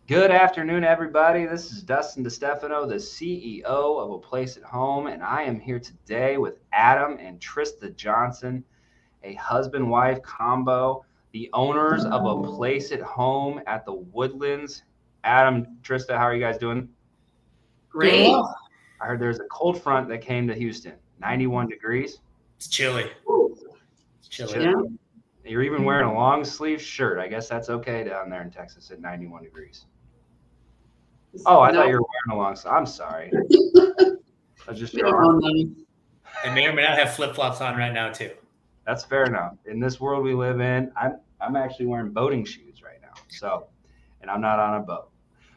Good afternoon, everybody. This is Dustin DeStefano, the CEO of A Place at Home, and I am here today with Adam and Trista Johnson, a husband-wife combo, the owners of A Place at Home at the Woodlands. Adam, Trista, how are you guys doing? Doing Great. well. I heard there's a cold front that came to Houston, 91 degrees. It's chilly. Ooh, It's It's chilly. chilly. yeah. You're even wearing a long sleeve shirt. I guess that's okay down there in Texas at 91 degrees. Oh, I thought No, you were wearing a long sleeve. I'm sorry. I was just we trying don't to. own them. I may or may not have flip flops on right now too. That's fair enough. In this world we live in, I'm actually wearing boating shoes right now. So, and I'm not on a boat.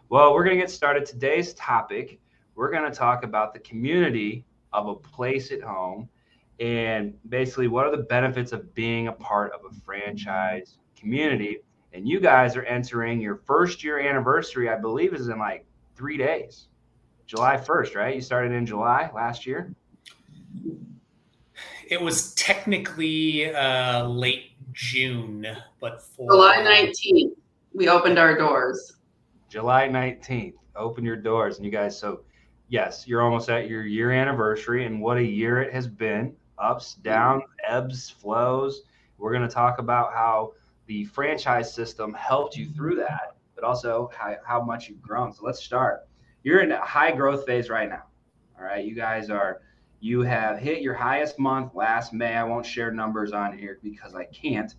Well, we're going to get started. Today's topic, we're going to talk about the community of A Place at Home and basically what are the benefits of being a part of a franchise community. And you guys are entering your first year anniversary, I believe is in like 3 days. July 1st, right? You started in July last year. It was technically late June, but for July 19th, we opened our doors. July 19th, open your doors. And you guys, so yes, you're almost at your year anniversary, and what a year it has been, ups, downs, ebbs, flows. We're going to talk about how the franchise system helped you through that, but also how much you've grown. So let's start. You're in a high growth phase right now. All right. You have hit your highest month last May. I won't share numbers on here because I can't,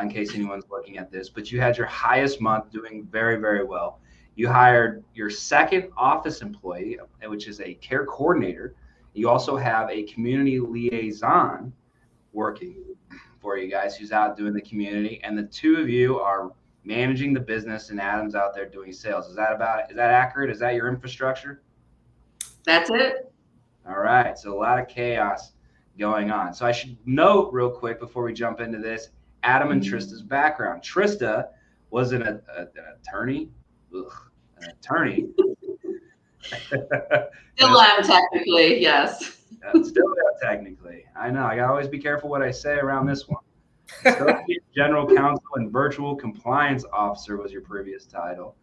in case anyone's looking at this, but you had your highest month doing very, very well. You hired your second office employee, which is a care coordinator. You also have a community liaison working for you guys who's out doing the community. And the two of you are managing the business and Adam's out there doing sales. Is that accurate? Is that your infrastructure? That's it. All right. So a lot of chaos going on. So I should note real quick before we jump into this, Adam and Trista's background. Trista was an attorney. Ugh, an attorney. Still am technically, yes. Still technically. I know. I gotta always be careful what I say around this one. Associate General Counsel and Virtual Compliance Officer was your previous title.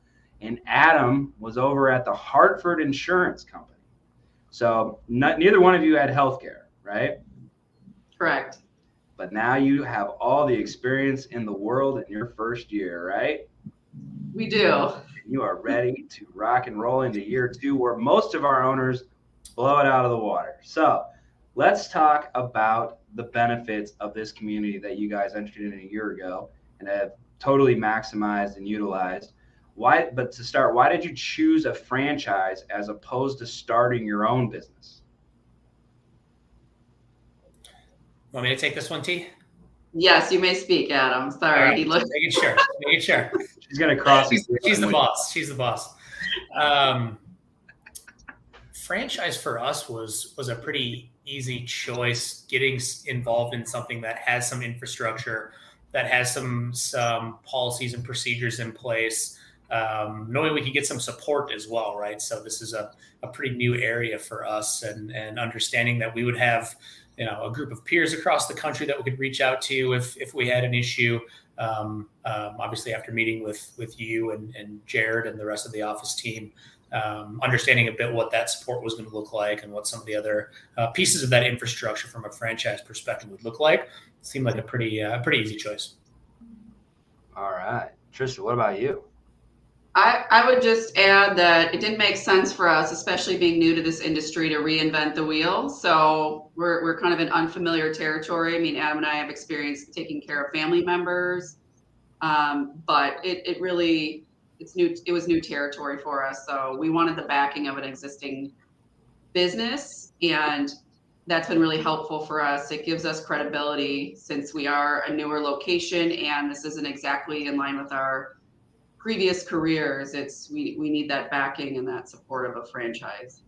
And Adam was over at the Hartford Insurance Company. So neither one of you had healthcare, right? Correct. But now you have all the experience in the world in your first year, right? We do. You are ready to rock and roll into year two, where most of our owners blow it out of the water. So let's talk about the benefits of this community that you guys entered in a year ago and have totally maximized and utilized. But to start, why did you choose a franchise as opposed to starting your own business? Want me to take this one, T? Yes, you may speak, Adam. Sorry, All right. he looked. Making sure. Making sure. She's gonna cross. She's the boss. She's the boss. Franchise for us was a pretty easy choice. Getting involved in something that has some infrastructure, that has some policies and procedures in place, knowing we could get some support as well, right? So this is a pretty new area for us, and understanding that we would have a group of peers across the country that we could reach out to if we had an issue. Obviously, after meeting with you and Jared and the rest of the office team, understanding a bit what that support was going to look like and what some of the other pieces of that infrastructure from a franchise perspective would look like, seemed like a pretty easy choice. All right, Trista, what about you? I would just add that it didn't make sense for us, especially being new to this industry, to reinvent the wheel. So we're kind of in unfamiliar territory. I mean, Adam and I have experience taking care of family members, but it really it's new. It was new territory for us. So we wanted the backing of an existing business, and that's been really helpful for us. It gives us credibility since we are a newer location, and this isn't exactly in line with our previous careers. We need that backing and that support of a franchise.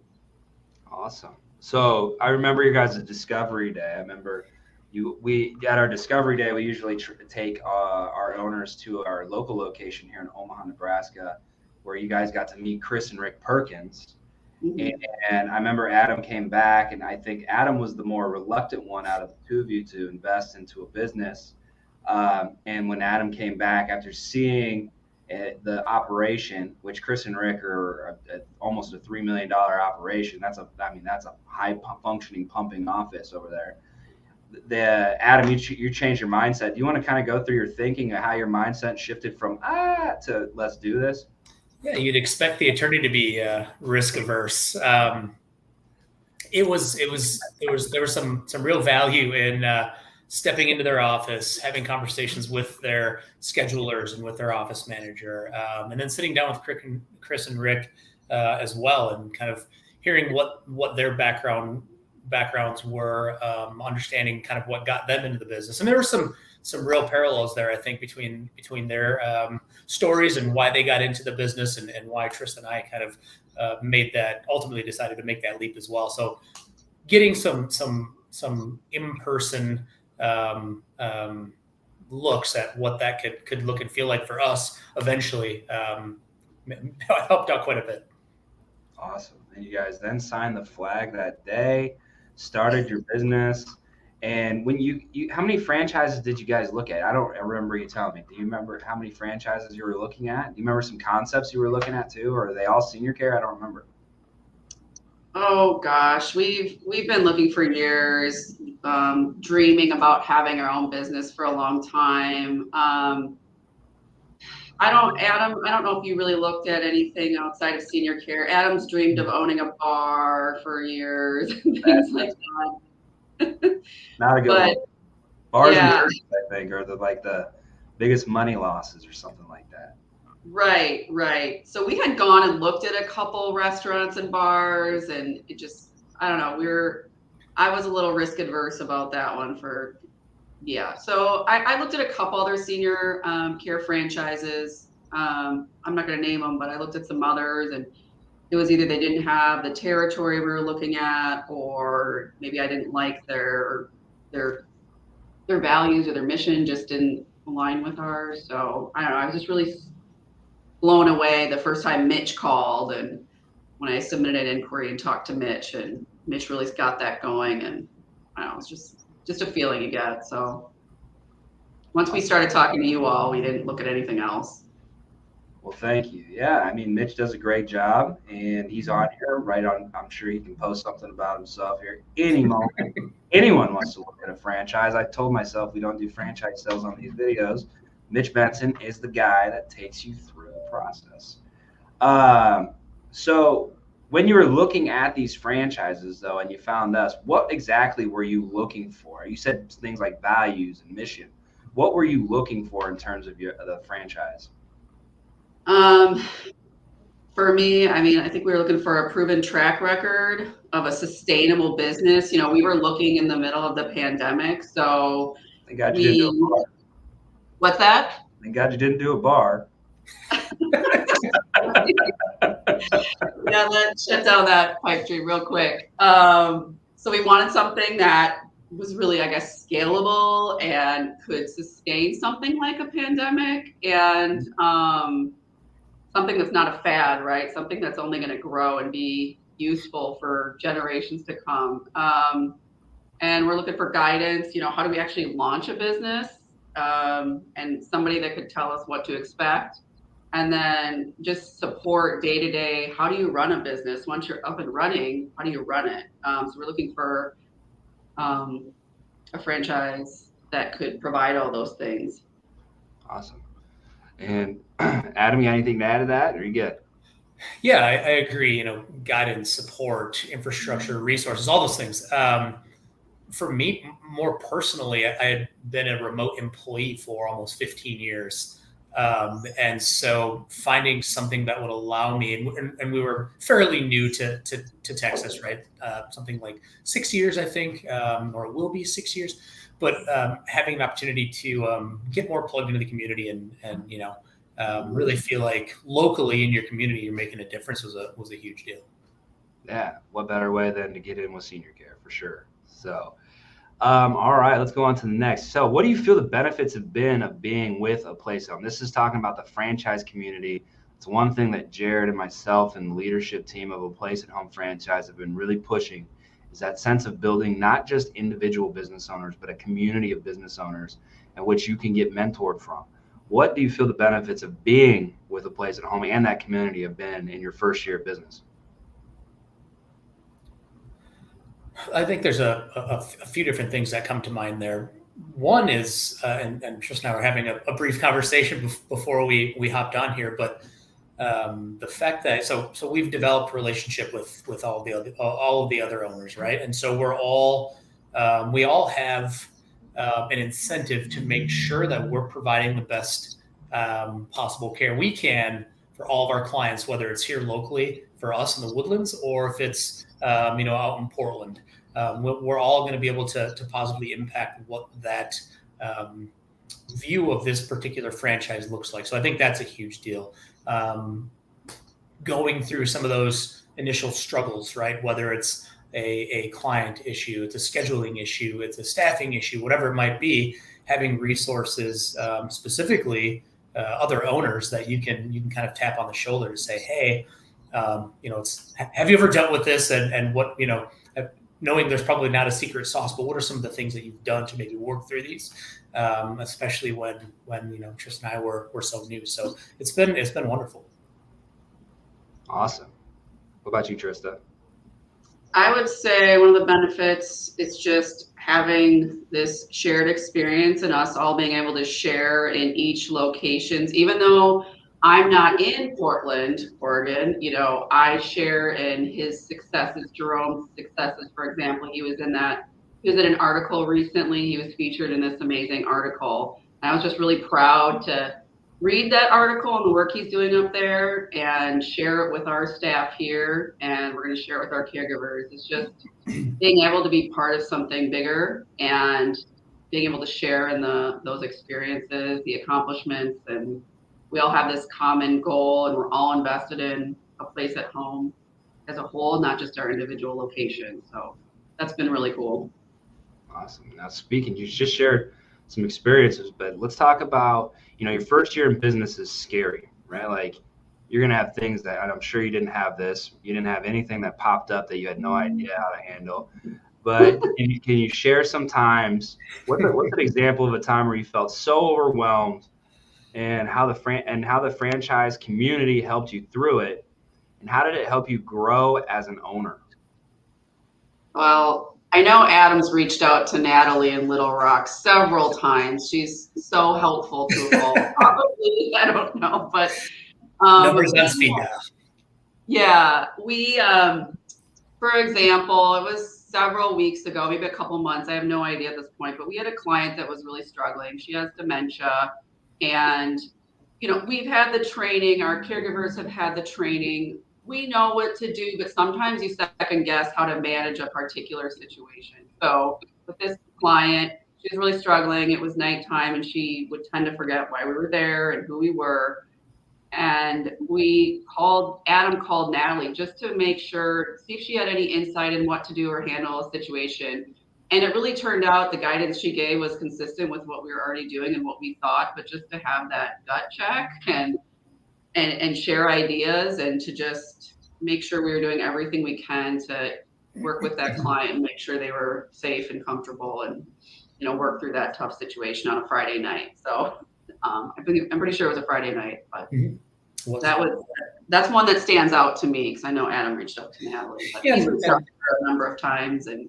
Awesome. So I remember you guys' discovery day. I remember we at our discovery day, we usually take our owners to our local location here in Omaha, Nebraska, where you guys got to meet Chris and Rick Perkins. Mm-hmm. And I remember Adam came back, and I think Adam was the more reluctant one out of the two of you to invest into a business. And when Adam came back after seeing the operation, which Chris and Rick are almost a $3 million operation. That's a high functioning pumping office over there. Adam, you changed your mindset. Do you want to kind of go through your thinking of how your mindset shifted from to let's do this? Yeah, you'd expect the attorney to be risk averse. There was some real value in stepping into their office, having conversations with their schedulers and with their office manager, and then sitting down with Chris and Rick as well, and kind of hearing what their backgrounds were, understanding kind of what got them into the business. And there were some real parallels there, I think, between their stories and why they got into the business, and why Trista and I kind of ultimately decided to make that leap as well. So getting some in-person looks at what that could look and feel like for us eventually helped out quite a bit. Awesome. And you guys then signed the flag that day, started your business. And when you how many franchises did you guys look at? I don't remember you telling me. Do you remember how many franchises you were looking at? Do you remember some concepts you were looking at too? Or are they all senior care? I don't remember. Oh gosh, we've been looking for years, dreaming about having our own business for a long time. Adam, I don't know if you really looked at anything outside of senior care. Adam's dreamed of owning a bar for years, things like that. Not a good one. Bars yeah. and churches, I think, are the biggest money losses or something like that. Right. So we had gone and looked at a couple restaurants and bars, and it just, I don't know, I was a little risk adverse about that one so I looked at a couple other senior care franchises. I'm not going to name them, but I looked at some others, and it was either they didn't have the territory we were looking at, or maybe I didn't like their values or their mission just didn't align with ours. So I don't know, I was just really blown away the first time Mitch called, and when I submitted an inquiry and talked to Mitch, and Mitch really got that going, and I don't know, it's just a feeling you get. So once we started talking to you all, we didn't look at anything else. Well, thank you. Yeah, I mean, Mitch does a great job, and he's on here right on. I'm sure he can post something about himself here any moment. Anyone wants to look at a franchise. I told myself we don't do franchise sales on these videos. Mitch Benson is the guy that takes you through the process. So when you were looking at these franchises, though, and you found us, what exactly were you looking for? You said things like values and mission. What were you looking for in terms of the franchise? For me, I mean, I think we were looking for a proven track record of a sustainable business. You know, we were looking in the middle of the pandemic, so Thank God you didn't do a bar. What's that? Thank God you didn't do a bar. Yeah, let's shut down that pipe dream real quick. So we wanted something that was really, I guess, scalable and could sustain something like a pandemic, and something that's not a fad, right? Something that's only going to grow and be useful for generations to come. And we're looking for guidance. You know, how do we actually launch a business? And somebody that could tell us what to expect. And then just support day-to-day. How do you run a business? Once you're up and running, how do you run it? So we're looking for a franchise that could provide all those things. Awesome. And Adam, you got anything to add to that, or are you good? Yeah, I agree. You know, guidance, support, infrastructure, resources, all those things. For me, more personally, I had been a remote employee for almost 15 years. And so finding something that would allow me, and we were fairly new to Texas, right? Something like 6 years, I think, or it will be 6 years. But having an opportunity to get more plugged into the community and you know, really feel like locally in your community you're making a difference was a huge deal. Yeah, what better way than to get in with senior care, for sure. So, all right, let's go on to the next. So what do you feel the benefits have been of being with A Place Home? This is talking about the franchise community. It's one thing that Jared and myself and the leadership team of A Place at Home franchise have been really pushing, is that sense of building not just individual business owners, but a community of business owners in which you can get mentored from. What do you feel the benefits of being with a place at home and that community have been in your first year of business? I think there's a few different things that come to mind there. One is, and Trista and I were having a brief conversation before we hopped on here, but the fact that so we've developed a relationship with all of the other owners, right? And so we all have an incentive to make sure that we're providing the best possible care we can for all of our clients, whether it's here locally for us in the Woodlands or if it's out in Portland. We're all going to be able to positively impact what that view of this particular franchise looks like. So I think that's a huge deal. Going through some of those initial struggles, right? Whether it's a client issue, it's a scheduling issue, it's a staffing issue, whatever it might be, having resources, specifically other owners that you can kind of tap on the shoulder to say, hey, have you ever dealt with this? And what, knowing there's probably not a secret sauce, but what are some of the things that you've done to maybe work through these, especially when Trista and I were so new. So it's been wonderful. Awesome. What about you, Trista? I would say one of the benefits is just having this shared experience and us all being able to share in each locations. Even though I'm not in Portland, Oregon, I share in his successes, Jerome's successes. For example, he was in an article recently. He was featured in this amazing article. And I was just really proud to read that article and the work he's doing up there and share it with our staff here. And we're going to share it with our caregivers. It's just being able to be part of something bigger and being able to share in those experiences, the accomplishments, and we all have this common goal and we're all invested in a place at home as a whole, not just our individual location. So that's been really cool. Awesome. Now speaking, you just shared some experiences, but let's talk about, your first year in business is scary, right? Like you're going to have things that, and I'm sure you didn't have this, you didn't have anything that popped up that you had no idea how to handle, but can you share some times, what's an example of a time where you felt so overwhelmed and how the franchise community helped you through it, and how did it help you grow as an owner? Well, I know Adam's reached out to Natalie in Little Rock several times. She's so helpful to all. Probably, I don't know, but numbers on speed dial. Yeah, we, for example, it was several weeks ago, maybe a couple months. I have no idea at this point, but we had a client that was really struggling. She has dementia. And, we've had the training, our caregivers have had the training. We know what to do, but sometimes you second guess how to manage a particular situation. So with this client, she was really struggling. It was nighttime and she would tend to forget why we were there and who we were. And Adam called Natalie just to make sure, see if she had any insight in what to do or handle a situation. And it really turned out the guidance she gave was consistent with what we were already doing and what we thought, but just to have that gut check and share ideas and to just make sure we were doing everything we can to work with that client and make sure they were safe and comfortable and, work through that tough situation on a Friday night. So I'm pretty sure it was a Friday night, but that's one that stands out to me because I know Adam reached out to Natalie, but he's reached out to her a number of times and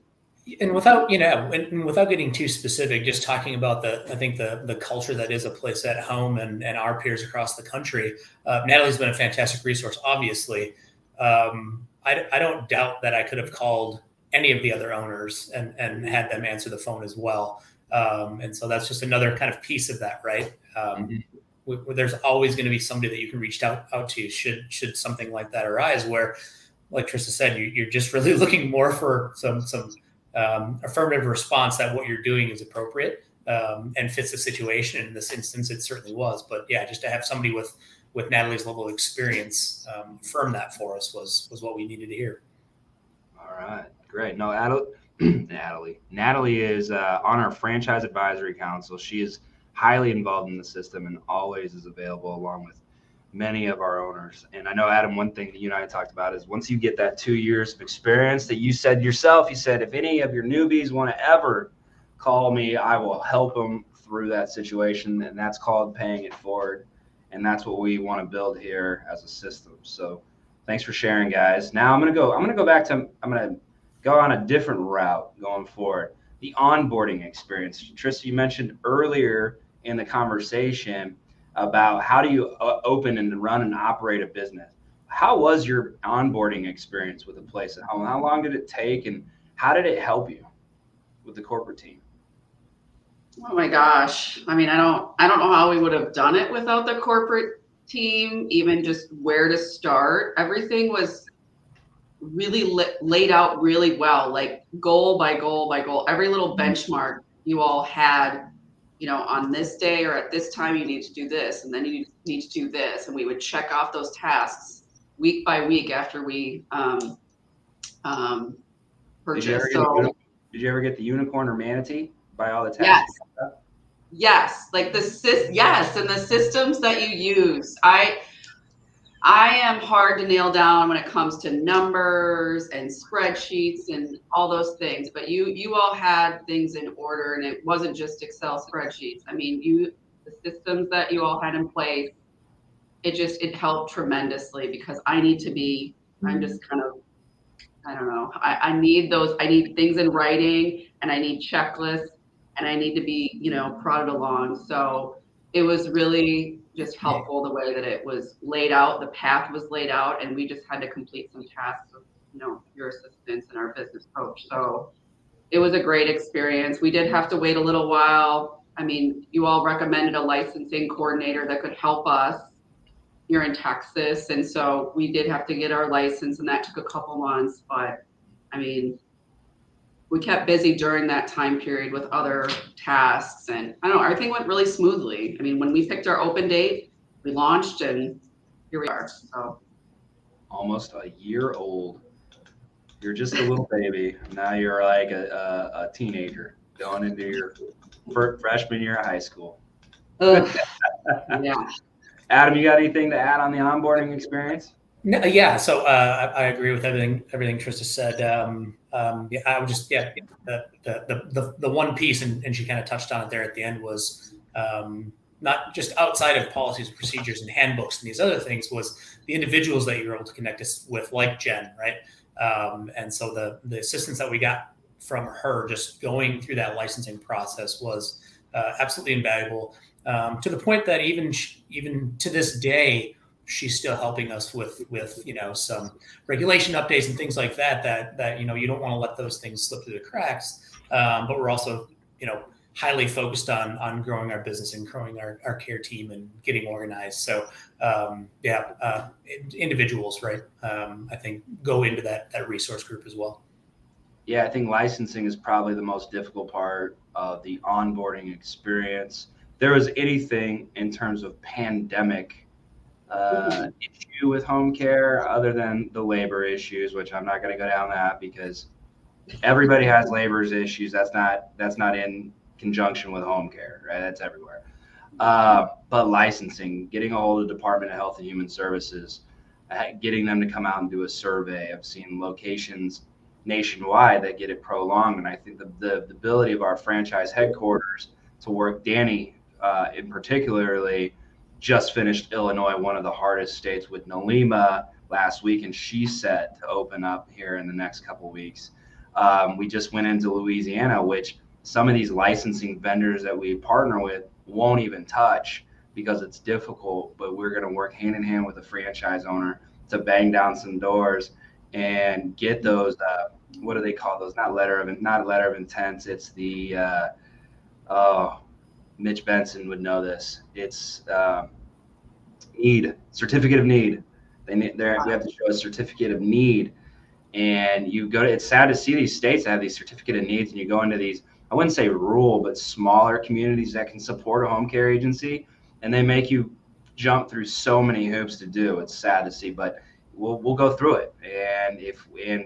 without getting too specific, just talking about the culture that is a place at home and our peers across the country. Natalie's been a fantastic resource, obviously. I don't doubt that I could have called any of the other owners and had them answer the phone as well. And so that's just another kind of piece of that, right? There's always going to be somebody that you can reach out to should something like that arise where, like Trista said, you're just really looking more for some affirmative response that what you're doing is appropriate and fits the situation. In this instance, it certainly was. But yeah, just to have somebody with Natalie's level of experience affirm that for us was what we needed to hear. All right, great. No, Natalie is on our franchise advisory council. She is highly involved in the system and always is available along with many of our owners. And I know, Adam, one thing that you and I talked about is once you get that 2 years of experience that you said yourself, you said, if any of your newbies want to ever call me, I will help them through that situation. And that's called paying it forward. and that's what we want to build here as a system. So thanks for sharing, guys. Now I'm gonna go back to, I'm gonna go on a different route going forward. The onboarding experience. Trista, you mentioned earlier in the conversation about how do you open and run and operate a business. How was your onboarding experience with the place? How long did it take, and how did it help you with the corporate team? Oh my gosh. I mean, I don't know how we would have done it without the corporate team, even just where to start. Everything was really laid out really well, like goal by goal by goal. Every little benchmark you all had, on this day or at this time, you need to do this, and then you need to do this. And we would check off those tasks week by week after we purchased. Did you ever get the unicorn or manatee by all the tasks? Yes. Yes, like yes, and the systems that you use. I am hard to nail down when it comes to numbers and spreadsheets and all those things, but you all had things in order, and it wasn't just Excel spreadsheets. I mean, the systems that you all had in place, it helped tremendously, because I'm just kind of, I don't know. I need things in writing, and I need checklists, and I need to be, prodded along. So it was really just helpful the way that it was laid out. The path was laid out, and we just had to complete some tasks with, your assistants and our business coach. So it was a great experience. We did have to wait a little while. I mean, you all recommended a licensing coordinator that could help us here in Texas. And so we did have to get our license, and that took a couple months. But I mean, we kept busy during that time period with other tasks, and I don't know, everything went really smoothly. I mean, when we picked our open date, we launched, and here we are. So almost a year old. You're just a little baby. Now you're like a teenager going into your freshman year of high school. Yeah. Adam, you got anything to add on the onboarding experience? No, yeah, so I agree with everything Trista said. Yeah, I would just the one piece, and she kind of touched on it there at the end, was not just outside of policies, procedures, and handbooks and these other things, was the individuals that you're able to connect us with, like Jen, right? And so the assistance that we got from her just going through that licensing process was absolutely invaluable, to the point that even to this day, she's still helping us with some regulation updates and things like that you don't want to let those things slip through the cracks. But we're also highly focused on growing our business and growing our care team and getting organized. So individuals, right? I think go into that resource group as well. Yeah, I think licensing is probably the most difficult part of the onboarding experience. If there was anything in terms of pandemic issue with home care, other than the labor issues, which I'm not going to go down that, because everybody has labor issues. That's not in conjunction with home care, right? That's everywhere. But licensing, getting a hold of the Department of Health and Human Services, getting them to come out and do a survey. I've seen locations nationwide that get it prolonged, and I think the ability of our franchise headquarters to work, Danny in particularly just finished Illinois, one of the hardest states, with Nolima last week, and she's set to open up here in the next couple of weeks. We just went into Louisiana, which some of these licensing vendors that we partner with won't even touch because it's difficult, but we're going to work hand in hand with the franchise owner to bang down some doors and get those, what do they call those? Not a letter of intent. It's the, Mitch Benson would know this. It's certificate of need. We have to show a certificate of need, and it's sad to see these states that have these certificate of needs, and you go into these, I wouldn't say rural, but smaller communities that can support a home care agency, and they make you jump through so many hoops to do. It's sad to see, but we'll go through it, and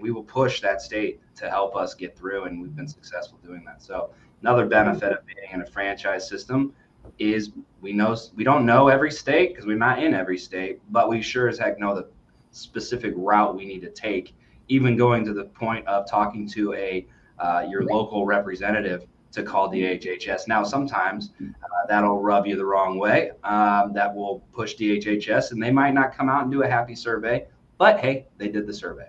we will push that state to help us get through, and we've been successful doing that. So another benefit of being in a franchise system is we don't know every state because we're not in every state, but we sure as heck know the specific route we need to take, even going to the point of talking to your local representative to call DHHS. Now, sometimes that'll rub you the wrong way. That will push DHHS, and they might not come out and do a happy survey, but hey, they did the survey.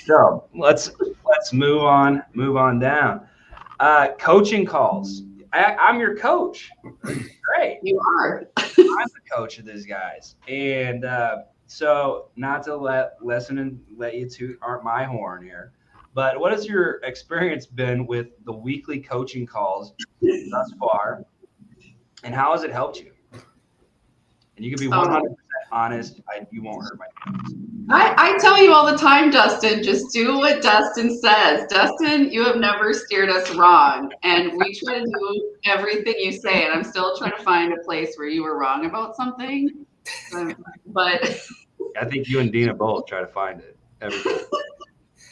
So let's move on down. Coaching calls. I'm your coach. Great. You are. I'm the coach of these guys. And so not to let you two aren't my horn here, but what has your experience been with the weekly coaching calls thus far? And how has it helped you? And you can be 100% honest. You won't hurt my feelings. I tell you all the time, Dustin, just do what Dustin says. Dustin, you have never steered us wrong. And we try to do everything you say. And I'm still trying to find a place where you were wrong about something. But I think you and Dina both try to find it every day.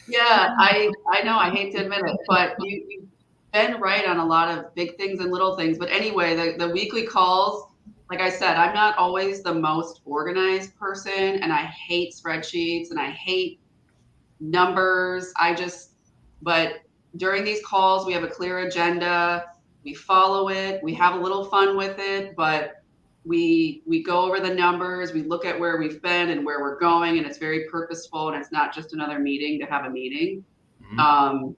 Yeah, I know. I hate to admit it, but you've been right on a lot of big things and little things. But anyway, the weekly calls, like I said, I'm not always the most organized person, and I hate spreadsheets and I hate numbers. But during these calls, we have a clear agenda. We follow it. We have a little fun with it, but we go over the numbers. We look at where we've been and where we're going, and it's very purposeful, and it's not just another meeting to have a meeting. Mm-hmm.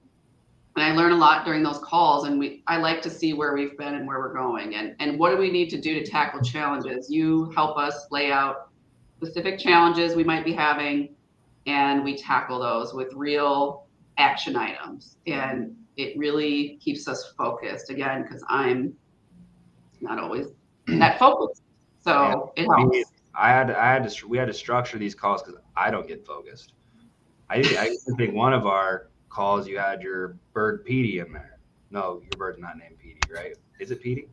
And I learn a lot during those calls, and I like to see where we've been and where we're going, and what do we need to do to tackle challenges. You help us lay out specific challenges we might be having, and we tackle those with real action items. And it really keeps us focused, again, because I'm not always that focused. So it helps. We had to structure these calls because I don't get focused. I think one of our calls you had your bird Petey in there. No, your bird's not named Petey, right? Is it Petey?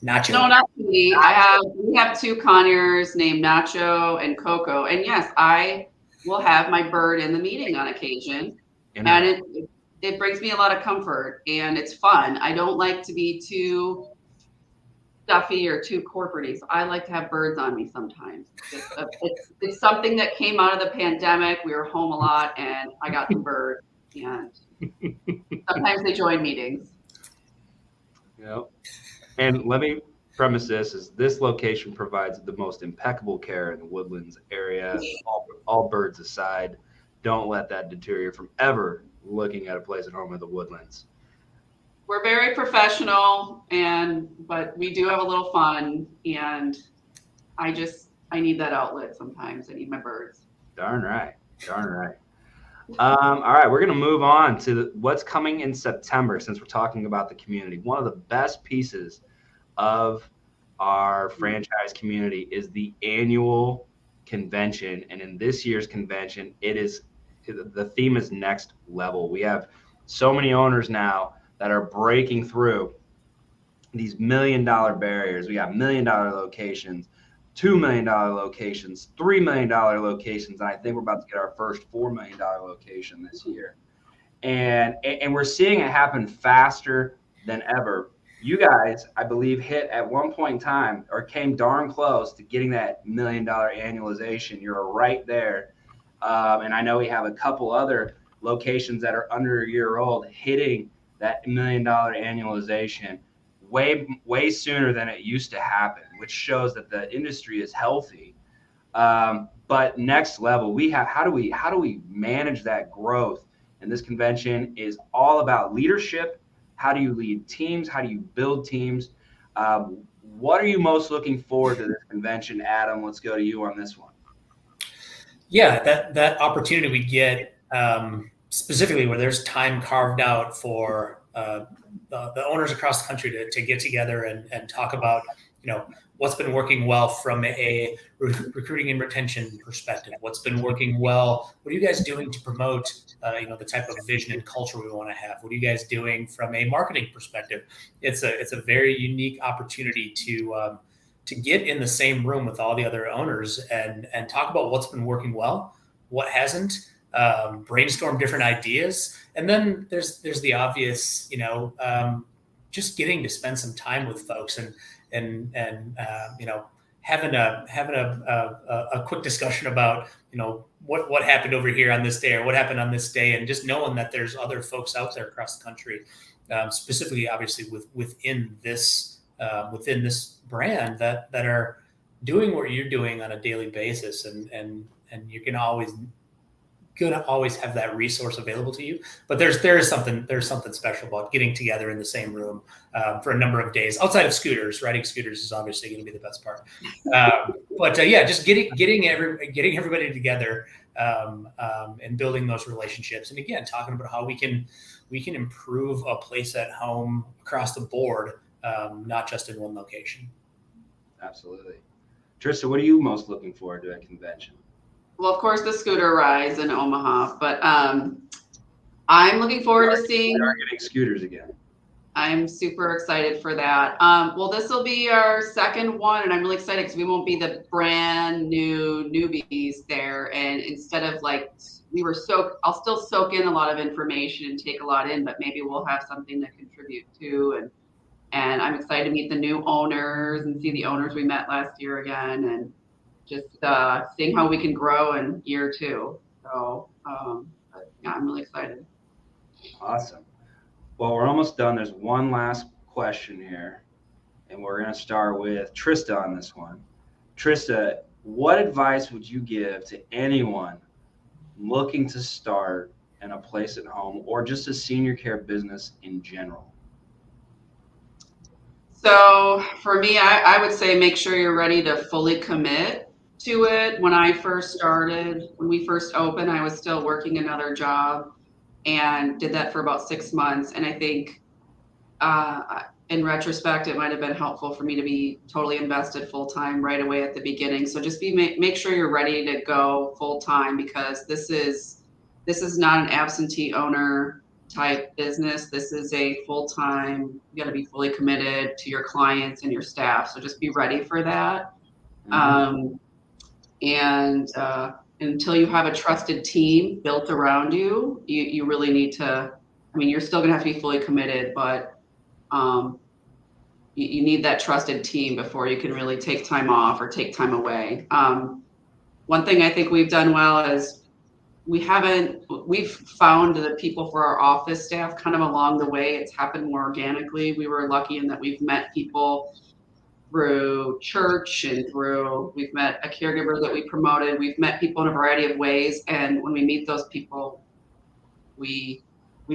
Nacho. No, not Petey. We have two conures named Nacho and Coco. And yes, I will have my bird in the meeting on occasion. And it brings me a lot of comfort, and it's fun. I don't like to be too stuffy or too corporate-y. So I like to have birds on me sometimes. It's something that came out of the pandemic. We were home a lot, and I got some birds, and sometimes they join meetings. Yep. And let me premise this location provides the most impeccable care in the Woodlands area. All birds aside, don't let that deter you from ever looking at a place at Home of the Woodlands. We're very professional, but we do have a little fun, and I need that outlet sometimes. I need my birds. Darn right. All right, we're going to move on to what's coming in September, since we're talking about the community. One of the best pieces of our franchise community is the annual convention, and in this year's convention, the theme is next level. We have so many owners now that are breaking through these $1 million barriers. We got $1 million locations, $2 million locations, $3 million locations, and I think we're about to get our first $4 million location this year. And we're seeing it happen faster than ever. You guys, I believe, hit at one point in time or came darn close to getting that $1 million annualization. You're right there. And I know we have a couple other locations that are under a year old hitting that $1 million annualization way sooner than it used to happen, which shows that the industry is healthy. But next level, how do we manage that growth? And this convention is all about leadership. How do you lead teams? How do you build teams? What are you most looking forward to this convention, Adam? Let's go to you on this one. Yeah, that opportunity we get specifically where there's time carved out for the owners across the country to get together and talk about, what's been working well from a recruiting and retention perspective. What's been working well? What are you guys doing to promote, the type of vision and culture we want to have? What are you guys doing from a marketing perspective? It's a very unique opportunity to get in the same room with all the other owners and talk about what's been working well, what hasn't, brainstorm different ideas. And then there's the obvious, just getting to spend some time with folks and having a quick discussion about, what happened over here on this day or what happened on this day, and just knowing that there's other folks out there across the country specifically, obviously, within this brand that are doing what you're doing on a daily basis, and you're gonna always have that resource available to you. But there's something special about getting together in the same room for a number of days outside of scooters. Riding scooters is obviously going to be the best part. Yeah, just getting everybody together and building those relationships. And again, talking about how we can improve a place at home across the board, not just in one location. Absolutely. Trista, what are you most looking forward to at convention? Well, of course, the scooter rides in Omaha, but I'm looking forward to seeing. We are getting scooters again. I'm super excited for that. Well, this will be our second one, and I'm really excited because we won't be the brand new newbies there. And instead of I'll still soak in a lot of information and take a lot in, but maybe we'll have something to contribute to. And I'm excited to meet the new owners and see the owners we met last year again, and just seeing how we can grow in year two. So yeah, I'm really excited. Awesome. Well, we're almost done. There's one last question here, and we're going to start with Trista on this one. Trista, what advice would you give to anyone looking to start in a place at home or just a senior care business in general? So for me, I would say make sure you're ready to fully commit to it. When we first opened, I was still working another job and did that for about 6 months. And I think in retrospect, it might have been helpful for me to be totally invested full time right away at the beginning. So just make sure you're ready to go full time, because this is not an absentee owner type business. This is a full time. You got to be fully committed to your clients and your staff. So just be ready for that. Mm-hmm. And until you have a trusted team built around you, you really need to. I mean, you're still going to have to be fully committed, but you need that trusted team before you can really take time off or take time away. One thing I think we've done well is we've found the people for our office staff kind of along the way. It's happened more organically. We were lucky in that we've met people through church and we've met a caregiver that we promoted. We've met people in a variety of ways. And when we meet those people, we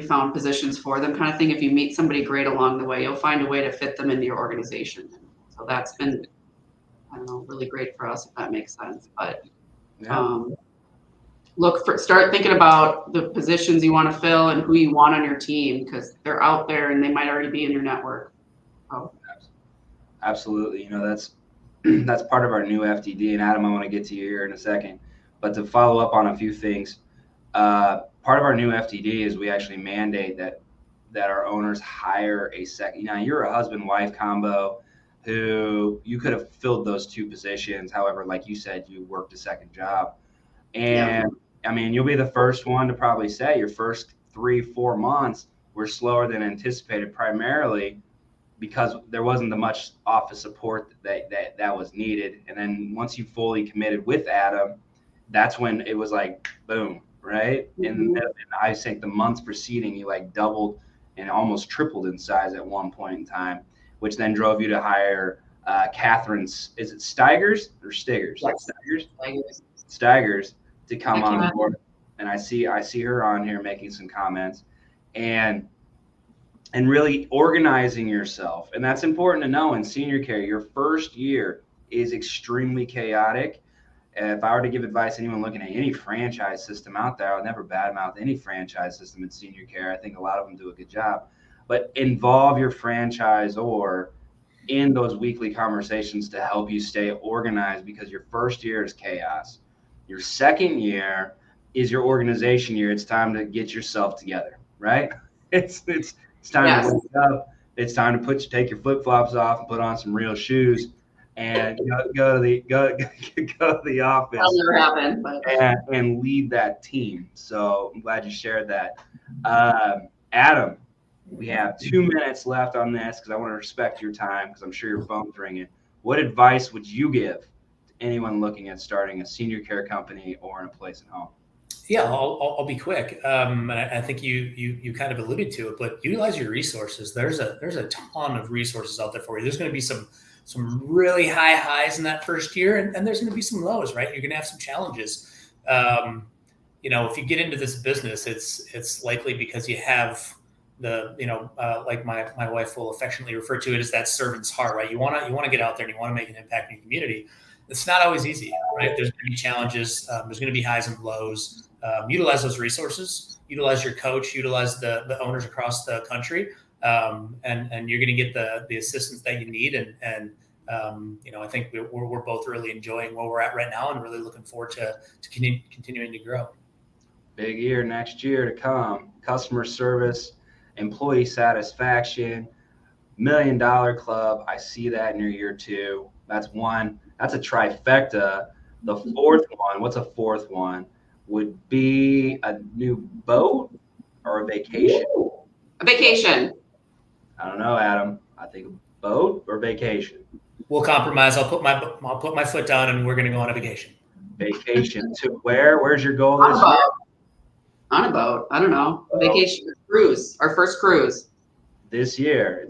found positions for them, kind of thing. If you meet somebody great along the way, you'll find a way to fit them into your organization. So that's been, I don't know, really great for us, if that makes sense. But yeah. Start thinking about the positions you want to fill and who you want on your team, because they're out there and they might already be in your network. So. Absolutely. That's part of our new FDD. And Adam, I want to get to you here in a second, but to follow up on a few things, part of our new FDD is we actually mandate that our owners hire a second. You're a husband-wife combo who you could have filled those two positions. However, like you said, you worked a second job. And yeah. I mean, you'll be the first one to probably say your first 3-4 months were slower than anticipated, primarily because there wasn't the much office support that was needed. And then once you fully committed with Adam, that's when it was like, boom, right? Mm-hmm. And I think the months preceding, you like doubled and almost tripled in size at one point in time, which then drove you to hire Catherine's, is it Steigers or Stigers? Yes. Steigers to come on board. And I see her on here making some comments and really organizing yourself. And that's important to know in senior care. Your first year is extremely chaotic. If I were to give advice to anyone looking at any franchise system out there, I would never badmouth any franchise system in senior care. I think a lot of them do a good job. But involve your franchisor in those weekly conversations to help you stay organized, because your first year is chaos. Your second year is your organization year. It's time to get yourself together, right? It's time to wake up. It's time to take your flip-flops off and put on some real shoes and go to the office. That'll never happen, but. and lead that team. So I'm glad you shared that. Adam, we have 2 minutes left on this because I want to respect your time, because I'm sure your phone's ringing. What advice would you give to anyone looking at starting a senior care company or in a place at home? Yeah, I'll be quick. And I think you kind of alluded to it, but utilize your resources. There's a ton of resources out there for you. There's going to be some really high highs in that first year, and there's going to be some lows, right? You're going to have some challenges. If you get into this business, it's likely because you have the, like my wife will affectionately refer to it as that servant's heart, right? You want to get out there and you want to make an impact in your community. It's not always easy, right? There's going to be challenges. There's going to be highs and lows. Utilize those resources. Utilize your coach. Utilize the owners across the country, and you're going to get the assistance that you need. And I think we're both really enjoying where we're at right now, and really looking forward to continuing to grow. Big year next year to come. Customer service, employee satisfaction, $1 Million Club. I see that in your year 2. That's one. That's a trifecta. The fourth one, what's a fourth one? Would be a new boat or a vacation? A vacation. I don't know, Adam. I think a boat or vacation. We'll compromise. I'll put my foot down, and we're going to go on a vacation. Vacation to where? Where's your goal this year? On a boat. I don't know. A vacation, cruise. Our first cruise. This year.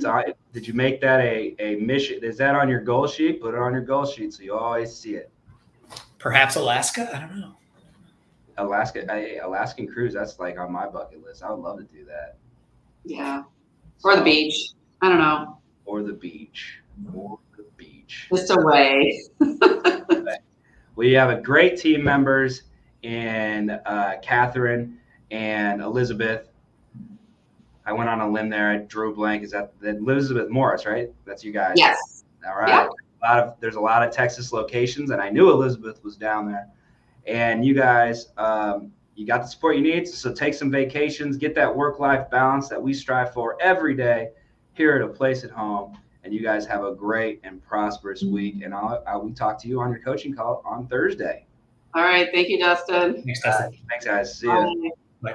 Did you make that a mission? Is that on your goal sheet? Put it on your goal sheet so you always see it. Perhaps Alaska? I don't know. Alaskan cruise, that's like on my bucket list. I would love to do that. Yeah. Or the beach. I don't know. Or the beach. Just away. We have a great team members in Catherine and Elizabeth. I went on a limb there. I drew a blank. Is that Elizabeth Morris, right? That's you guys. Yes. All right. Yeah. There's a lot of Texas locations, and I knew Elizabeth was down there. And you guys, you got the support you need. So take some vacations, get that work-life balance that we strive for every day here at A Place at Home. And you guys have a great and prosperous week. And we talk to you on your coaching call on Thursday. All right. Thank you, Dustin. Thanks, Dustin. Thanks, guys. See you. Bye.